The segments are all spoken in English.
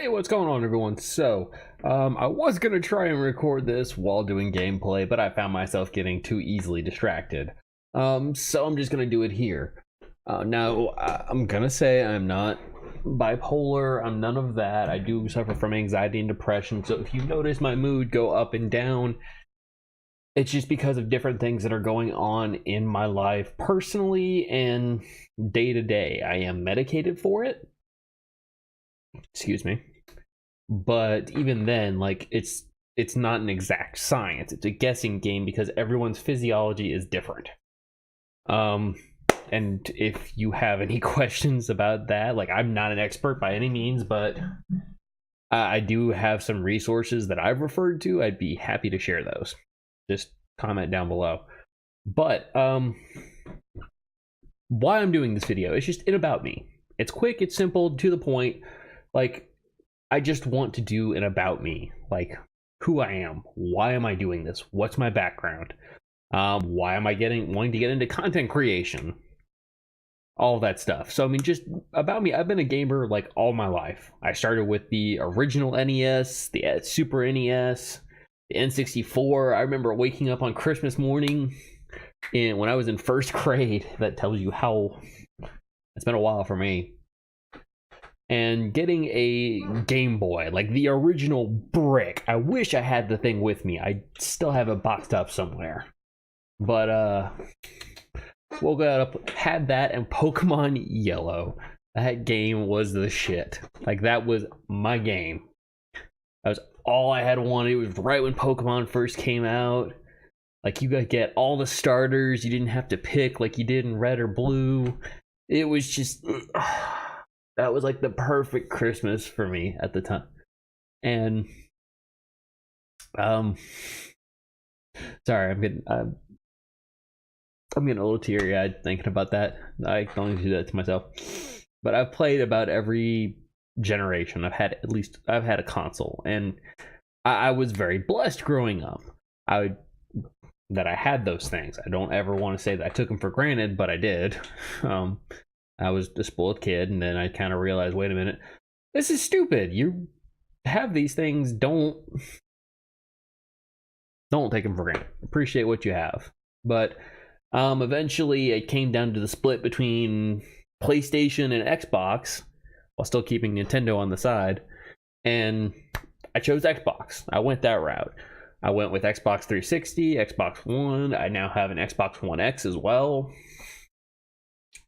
Hey, what's going on, everyone? I was gonna try and record this while doing gameplay, but I found myself getting too easily distracted. So I'm just gonna do it here. I'm gonna say I'm not bipolar. I'm none of that. I do suffer from anxiety and depression. So if you notice my mood go up and down, it's just because of different things that are going on in my life personally and day to day. I am medicated for it. Excuse me. But even then, like, it's not an exact science. It's a guessing game because everyone's physiology is different. um and if you have any questions about that, like, I'm not an expert by any means, but I do have some resources that I've referred to. I'd be happy to share those. Just comment down below. But why I'm doing this video, it's just about me. It's quick, it's simple, to the point. Like, I just want to do an about me, like who I am, why am I doing this, what's my background, why am I wanting to get into content creation, all that stuff. So I mean, just about me. I've been a gamer like all my life. I started with the original NES, the Super NES, the N64. I remember waking up on Christmas morning and when I was in first grade. That tells you how it's been a while for me. And getting a Game Boy, like the original brick. I wish I had the thing with me. I still have it boxed up somewhere. But woke up, had that, and Pokemon Yellow. That game was the shit. Like, that was my game. That was all I had wanted. It was right when Pokemon first came out. Like, you could get all the starters. You didn't have to pick like you did in Red or Blue. It was just... that was like the perfect Christmas for me at the time. And sorry, I'm getting a little teary-eyed thinking about that. I can only do that to myself. But I've played about every generation. I've had a console, and I was very blessed growing up. That I had those things. I don't ever want to say that I took them for granted, but I did. I was a spoiled kid, and then I kind of realized, wait a minute, this is stupid. You have these things, don't take them for granted. Appreciate what you have. But eventually it came down to the split between PlayStation and Xbox, while still keeping Nintendo on the side, and I chose Xbox. I went that route. I went with Xbox 360, Xbox One. I now have an Xbox One X as well,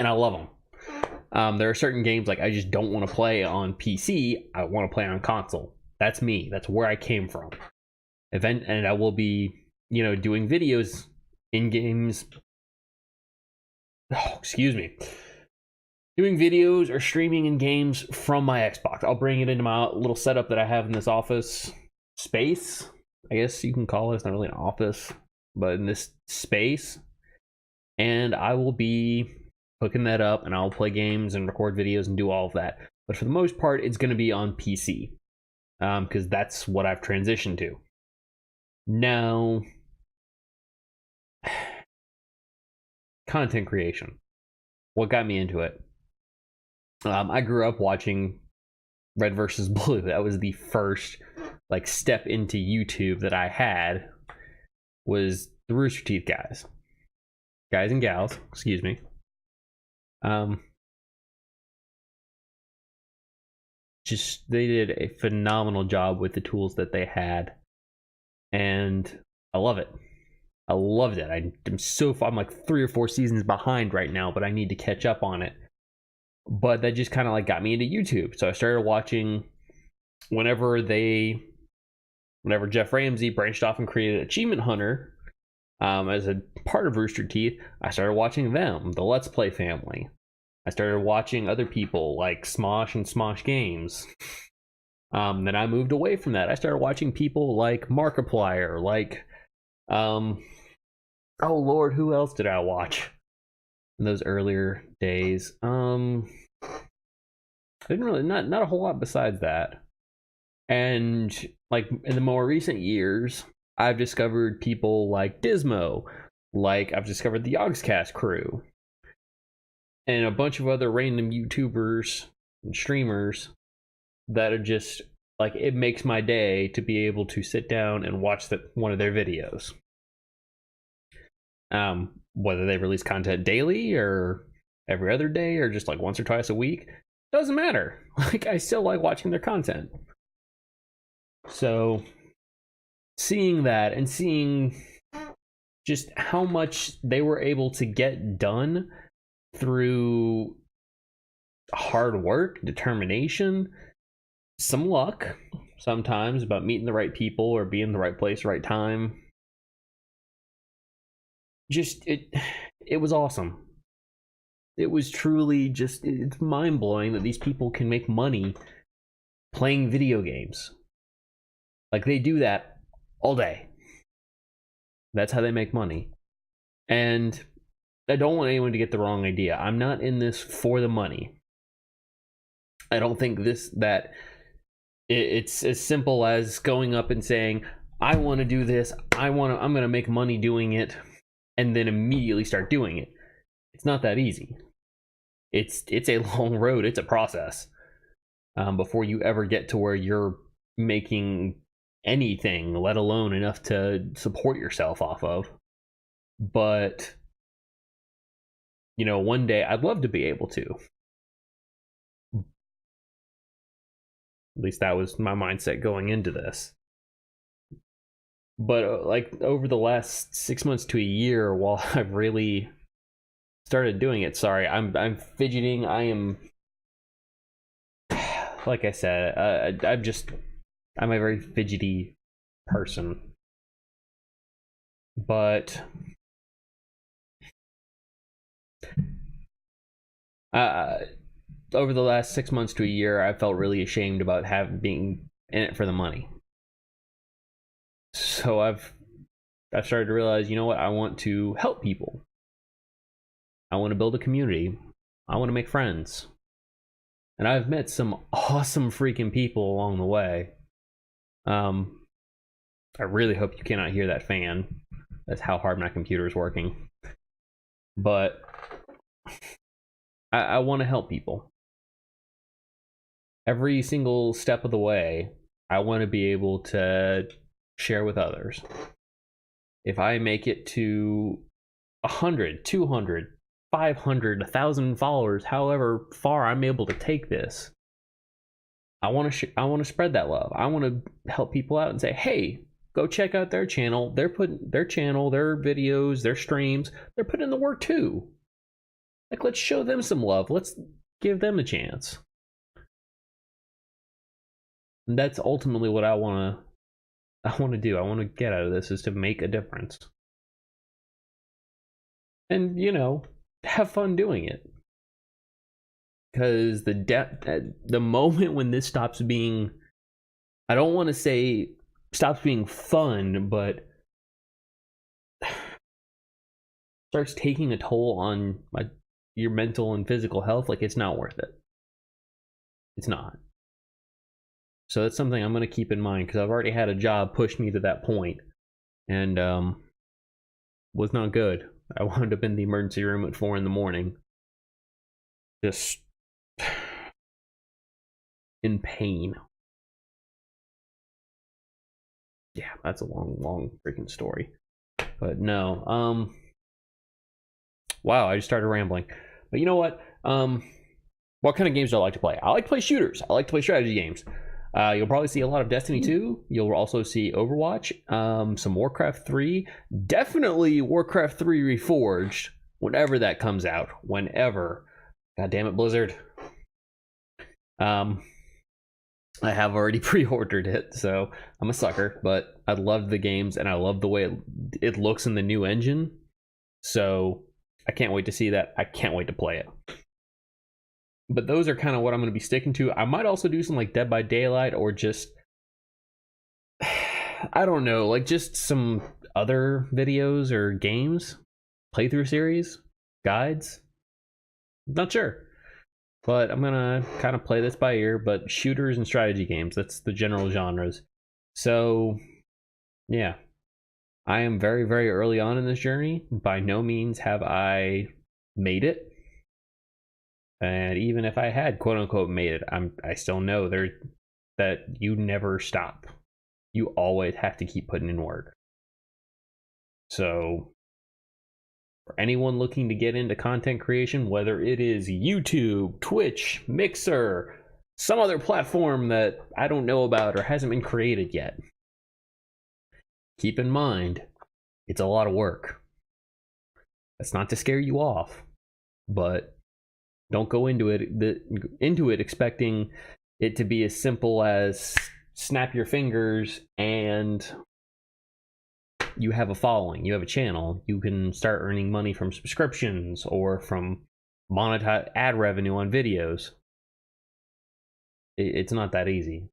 and I love them. There are certain games like I just don't want to play on PC. I want to play on console. That's me. That's where I came from. And I will be, doing videos in games. Oh, excuse me. Doing videos or streaming in games from my Xbox. I'll bring it into my little setup that I have in this office space. I guess you can call it. It's not really an office, but in this space. And I will be hooking that up, and I'll play games and record videos and do all of that. But for the most part, it's going to be on PC, because that's what I've transitioned to. Now, content creation. What got me into it? I grew up watching Red versus Blue. That was the first step into YouTube that I had, was the Rooster Teeth guys and gals, excuse me. They did a phenomenal job with the tools that they had, and I love it. I loved it. I'm like 3 or 4 seasons behind right now, but I need to catch up on it. But that just kind of got me into YouTube. So I started watching whenever Jeff Ramsey branched off and created Achievement Hunter, as a part of Rooster Teeth. I started watching them, the Let's Play family. I started watching other people like Smosh and Smosh Games. Then I moved away from that. I started watching people like Markiplier, oh Lord, who else did I watch in those earlier days? I didn't really, not a whole lot besides that. And in the more recent years, I've discovered people like Dismo, I've discovered the Yogscast crew, and a bunch of other random YouTubers and streamers that are just like, it makes my day to be able to sit down and watch one of their videos. Whether they release content daily or every other day or just like once or twice a week, doesn't matter. Like, I still like watching their content. So seeing that and seeing just how much they were able to get done through hard work, determination, some luck sometimes about meeting the right people or being in the right place, right time. Just it was awesome. It was truly just, it's mind-blowing that these people can make money playing video games. Like, they do that all day. That's how they make money. And I don't want anyone to get the wrong idea. I'm not in this for the money. I don't think that it's as simple as going up and saying, I want to do this, I'm going to make money doing it, and then immediately start doing it. It's not that easy. It's a long road. It's a process before you ever get to where you're making anything, let alone enough to support yourself off of. But, you know, one day I'd love to be able to. At least that was my mindset going into this. But like, over the last 6 months to a year, while I've really started doing it, sorry, I'm fidgeting. I am, like I said, I'm a very fidgety person. But over the last 6 months to a year, I felt really ashamed about being in it for the money. So I've started to realize, you know what, I want to help people. I want to build a community. I want to make friends. And I've met some awesome freaking people along the way. I really hope you cannot hear that fan. That's how hard my computer is working. But I want to help people. Every single step of the way, I want to be able to share with others. If I make it to 100, 200, 500, 1,000 followers, however far I'm able to take this, I want to spread that love. I want to help people out and say, hey, go check out their channel. They're putting their channel, their videos, their streams, they're putting in the work too. Like, let's show them some love. Let's give them a chance. And that's ultimately what I want to do. I want to get out of this, is to make a difference. And, you know, have fun doing it. Because the moment when this stops being, I don't want to say stops being fun, but starts taking a toll on your mental and physical health, like, it's not worth it. It's not. So that's something I'm going to keep in mind, because I've already had a job push me to that point, and was not good. I wound up in the emergency room at 4 a.m, just in pain. Yeah, that's a long freaking story. But no, wow, I just started rambling. But you know what? What kind of games do I like to play? I like to play shooters. I like to play strategy games. You'll probably see a lot of Destiny 2. You'll also see Overwatch, some Warcraft 3, definitely Warcraft 3 Reforged, whenever that comes out. Whenever. God damn it, Blizzard. I have already pre-ordered it, so I'm a sucker, but I love the games, and I love the way it looks in the new engine. So I can't wait to see that. I can't wait to play it. But those are kind of what I'm going to be sticking to. I might also do some like Dead by Daylight, or just, I don't know, like just some other videos or games, playthrough series, guides. Not sure. But I'm going to kind of play this by ear, but shooters and strategy games, that's the general genres. So, yeah. I am very, very early on in this journey. By no means have I made it. And even if I had quote unquote made it, I still know that you never stop. You always have to keep putting in work. So for anyone looking to get into content creation, whether it is YouTube, Twitch, Mixer, some other platform that I don't know about or hasn't been created yet, keep in mind, it's a lot of work. That's not to scare you off, but don't go into it expecting it to be as simple as snap your fingers and you have a following, you have a channel, you can start earning money from subscriptions or from monetize ad revenue on videos. It's not that easy.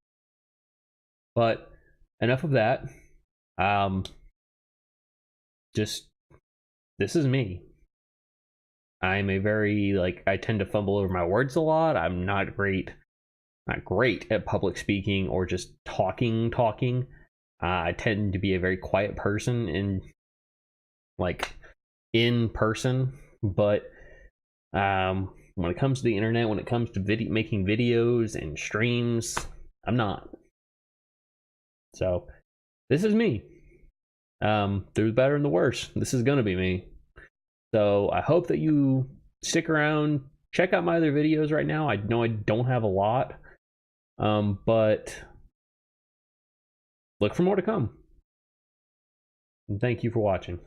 But enough of that. Just this is me. I'm a very I tend to fumble over my words a lot. I'm not great at public speaking or just talking. I tend to be a very quiet person in person, but when it comes to the internet, when it comes to making videos and streams, I'm not. So this is me. Through the better and the worse, this is gonna be me. So I hope that you stick around, check out my other videos right now. I know I don't have a lot, but look for more to come. And thank you for watching.